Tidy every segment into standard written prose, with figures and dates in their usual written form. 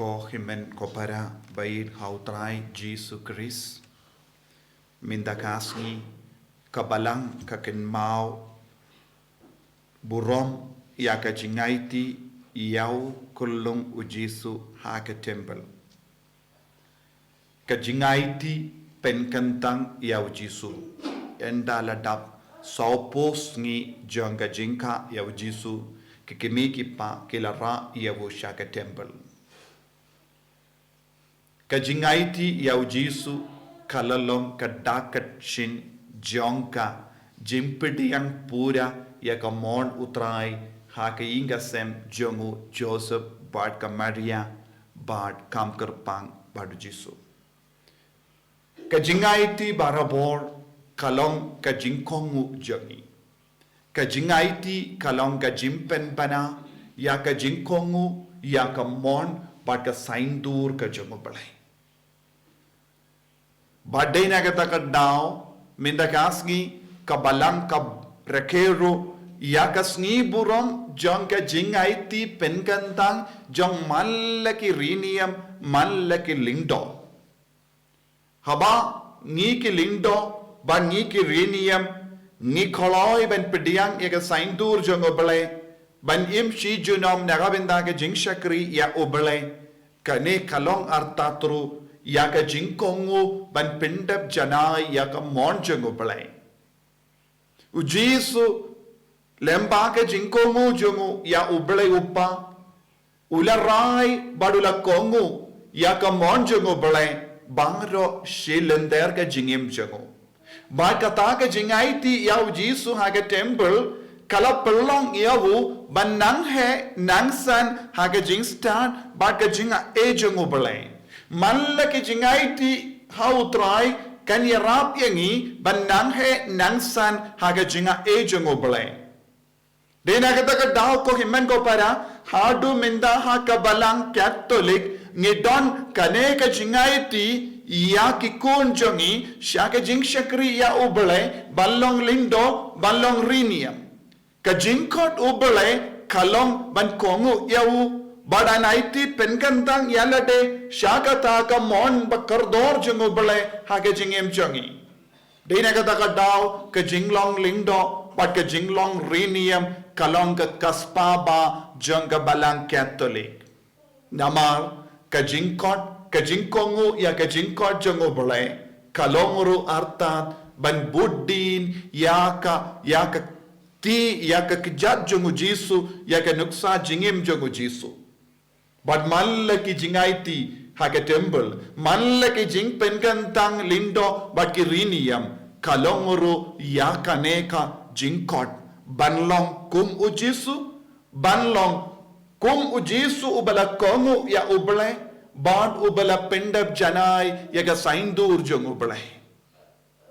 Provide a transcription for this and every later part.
ko himen ko para bait hautrai Jesus Christ minda kasni kabalang kakenmau burom ya ka Jingaiti yau kulung ujisu ha ka temple ka Jingaiti penkantang yau jisu enda ladap saupos ngi jangga jingka yau jisu kikimiki pa kilara yau shaka temple ka Jingaiti yau jisu kalalong kadakat shin jongka jimpediang pura ya ka mon utrai ha ka inga sem jongu Joseph bad ka Maria bad kamkar pang badu jisu ka Jingaiti barabor kalong ka jingkongu jongi ka Jingaiti kalong ka jimpen bana ya ka jingkongu ya ka mon bad ka saindur ka jongu balai badai na kata ka daw minda kasgi kabalang ka rekero ya kasni burom jong ka Jingaiti penkantang jong mallaki riniam mallaki lindo haba ngi ki lindo ba ngi ki riniam ngi kholoi ben pediang ya ka saindur jong obale ban im shi junom nagabinda ka jingshakri ya obale kane kalong artatru ya ka jingkongu ban pindap janai ya ka mon jong obale ujisu lemba ka jingkongu jongu ya ubale uppa ularai badula kongu ya ka mon jong obale bangro shilender ka jingim jongu ba kata ka Jingaiti ya ujisu ha ka temple kala pelong yawu ban nang he nang san ha ka jingstan ba ka jinga e jong obale malla ki Jingaiti hau try kan ya rap yangi ban nang he nang san haga jinga e jongo bale dena kata ka daw ko himan ko para hadu minda ha ka balang catholic ngidon kane ka Jingaiti ya ki kun jongi shaka jing shakri ya ubale ballong lindo ballong riniam ka jingkot ubale kalong ban kongu yawu Badanaiti penkantang yalade shakata ka mon bakardor jungo bale hage jingem jongi. Dina kata ka daw ka jinglong lindo pat ka jinglong rinium kalong ka kaspaba jonga balang Catholic. Namar ka jingkongu ya ka jingkot jungo bale kalongru artat ban buddin ya ka ti ya ka kijat jungo jisu ya ka nuksa jingem jungo jisu. But mallaki Jingaiti hake temple, mallaki jing penkantang lindo but kirinium, kalonguru yakaneka jingkot, banlong kum ujisu, banlong kum ujisu ubala kongu ya ubale, bad ubala pendab janai yaga saindur jong ubale.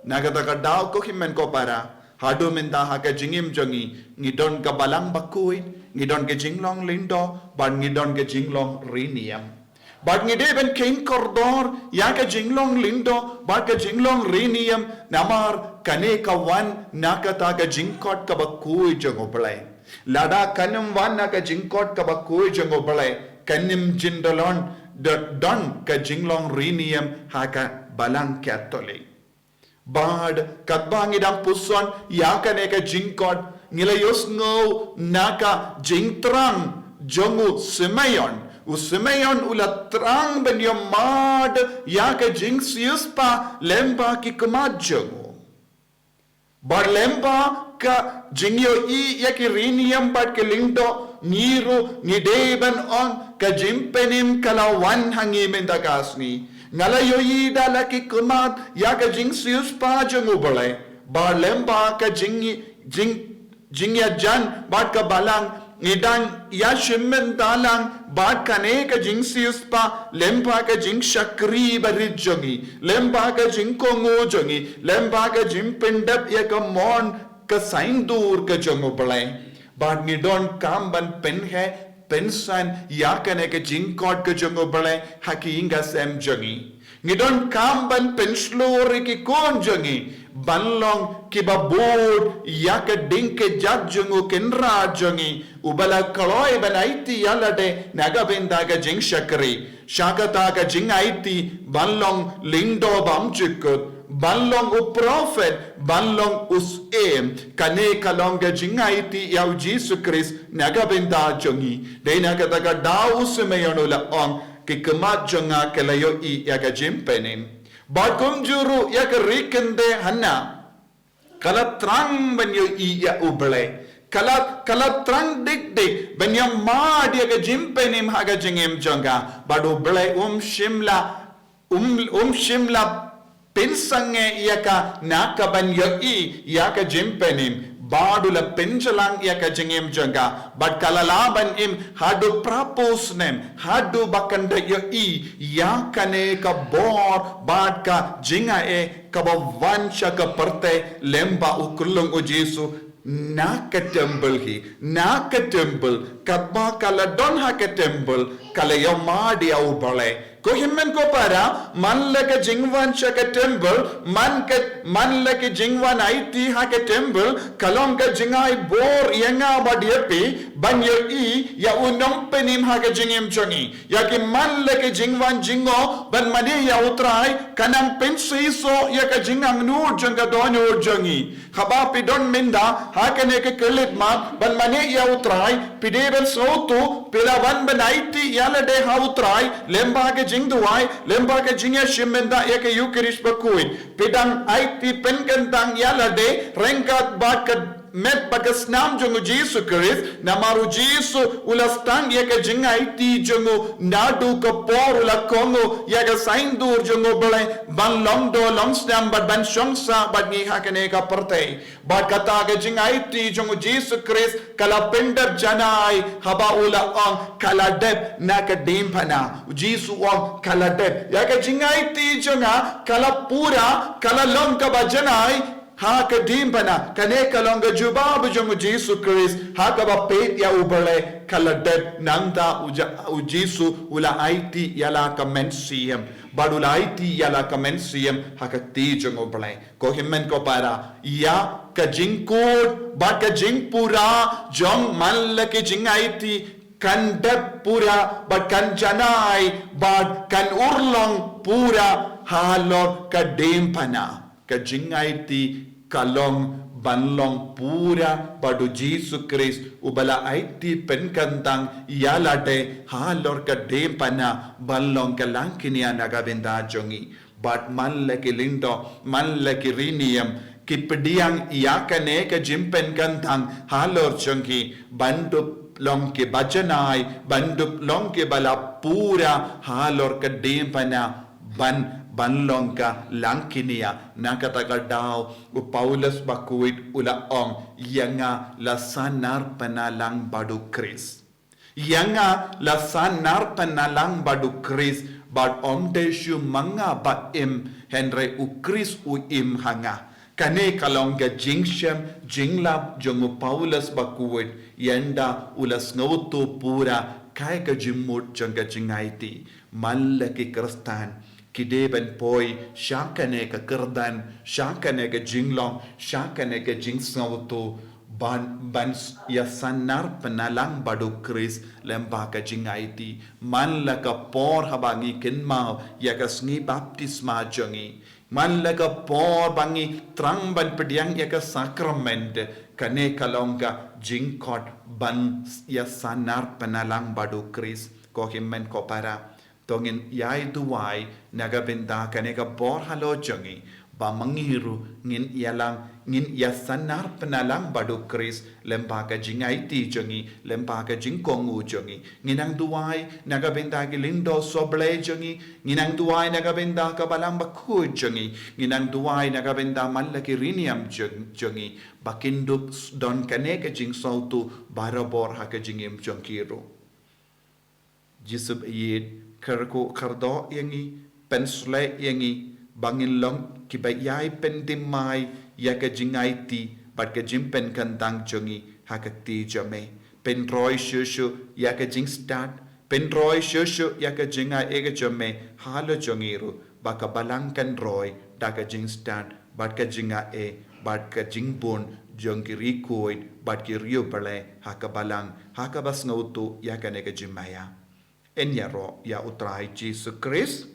Nagataka daw ko himen ko para, hadu minda hake jingim jongi, ngidon ka balang bakuin, ngidon ke jinglong lindo but ngidon ke jinglong riniam but ngide ben kain kordor ya ke jinglong lindo but ke jinglong riniam namar kane ka wan nakata ka jingkot ka bakui jongo balai lada kanum wan na ka jingkot ka bakui jongo balai kanim jindalon don ka jinglong riniam ha ka balang Catholic bad katbangidam puson ya kane ka jingkot Ngilayos ngo naka jingtrang jongu Simeon. Simeon ulatrang ben yomad yaka jingsius pa lemba ki kumad jongu. Bar lemba ka jingyo I yaki riniam bat ke lindo niru nideben on ka jimpenim kalawan hangi mendakasni. Ngalayo I dalaki kumad yaka jingsius pa jongu balay. Bar lemba ka Jingya jan bat ka balang ngidang ya shimmen dalang bat kane ka jingsius pa lempa ka jing shakri barit jongi lempa ka jing kongo jongi lempa ka jing pendap ya ka mon ka saindur ka jongo balai bat ngidon kamban pen he pensan ya kane ka jing kot ka jongo balai haki inga sem jongi Ngidon kamban penslori ki konjongi. Banlong kibabud yaka dinke judging kenra jongi ubala kaloi banaiti yalade nagabendaga jing shakri shakataga jingaiti banlong lindo bamchukut banlong u prophet banlong us kane kalonga jingaiti yaw Jesus Christ nagabenda jongi de nagataga daus mayonula on kikemat jonga kelayo I yaga jimpenim Bakum juru ya kerikende hana kalat trang banyo iya uble kalat trang dik banyo ma dia ke jimpenim haga jingem jonga badu ble shimla pinsange iya ka naka banyo iya ka jimpenim Badu la penjalang ia ka jengem janga bad kalalaban im hadu propose nem hadu bakanda ya kane ka bor bad ka jinga ka vansha ka parte lemba ukulung o Jesu naka temple kabba kala don ha ka temple kala yomadi au bale ko himmen ko para man leke jingwan ka temple man leke jingwan IT ha ka temple kalong ka jingai bor yenga badiepi banyo ya unong penim ha ka jingem chongi ya ki man leke jingwan jingo ban mani ya utrai kanang pensiso ya ka jingang nur janga donyo jongi khabapi don minda ha ka ne ke kelit ma ban mani ya utrai pidebel sotu pilawan ban IT yala de ha utrai lemba ke jingduai lemba ke jingya shimenda ya ke yukirish bakuin pidang IT penkentang yala de rengkat bakat met bagas nam jongu Jesus Christ namaru Jesus ulastang ya ke jingaiti jongu nadu ka por ula kongo ya ke saindur jongu bale ban longdo longstam bad ban shongsa bad ni hakane ka parte bad kata ke jingaiti jongu Jesus Christ kala pender janai haba ula on kala deb na ka Diengphna Jesus on kala deb ya ke jingaiti jonga kala pura kala long ka bajanai ha ka Diengphna kane kalonga jubab jongu Jesus Christ ha ka ba pet ya ubale kala deb nangta u Jesus ula IT yala ka mensiam badula IT yala ka mensiam ha ka ti jongu bale ko himmen ko para ya ka jingkod ba ka jingpura jong man la ke jing IT kan deb pura ba kan janai ba kan urlong pura halor ka Diengphna ka jingaiti kalong banlong pura badu Jesus Christ ubala IT penkantang yalate halor ka Diengphna banlong ka langkinia nagabenda jongi bat man leki lindo man leki riniam kipediang yakane ka jimpen kantang halor jongi bandup long ke bajanai bandup long ke bala pura halor ka Diengphna banlong ka langkinia nakataga daw u Paulus bakuit ula ong yanga lasanar panalang badu Chris yanga lasanar panalang badu Chris bad omdeshu manga ba im henry u Chris u im hanga kane kalonga jingshem jinglab jongu Paulus bakuit yenda ulas ngauto pura kai ka jimmut jonga jingaiti mallaki kristan kideben poi shakane ka kerdan shakane ka jinglong shakane ka jingsawto ban ya sanar penalang badu Chris lemba ka jingaiti man la ka por habangi kenmau ya ka sngi baptisma jongi man la ka por bangi trang ban pediang ya ka sakrament kane kalonga jingkot ban ya sanar penalang badu Chris ko himmen ko para tongin yai duwai nagabenda kaneka bor halo jongi ba mangiru ngin yasanar penalang badu Chris lemba ka jingaiti jongi lemba ka jingkongu jongi nginang duwai nagabenda ki lindo soble jongi nginang duwai nagabenda ka balang baku jongi nginang duwai nagabenda mallaki riniam jongi bakindup don kaneka jing sautu barabor ha ka jingim jongkiru jisub yid kerko kerdo yangi pensle yangi bangin long kibayai pendimai ya ka jingaiti bat ka jimpen kantang jongi hakati jame penroi shushu ya ka jing start penroi shushu ya ka jinga ega jame halo jongiru baka balangkan roy daka jing stand bat ka jinga bat ka jingbon jong ki rikoid bat ki rio bale haka balang haka bas ngautu ya ka ne ka jimaya en ya ro ya utrai Jesus Christ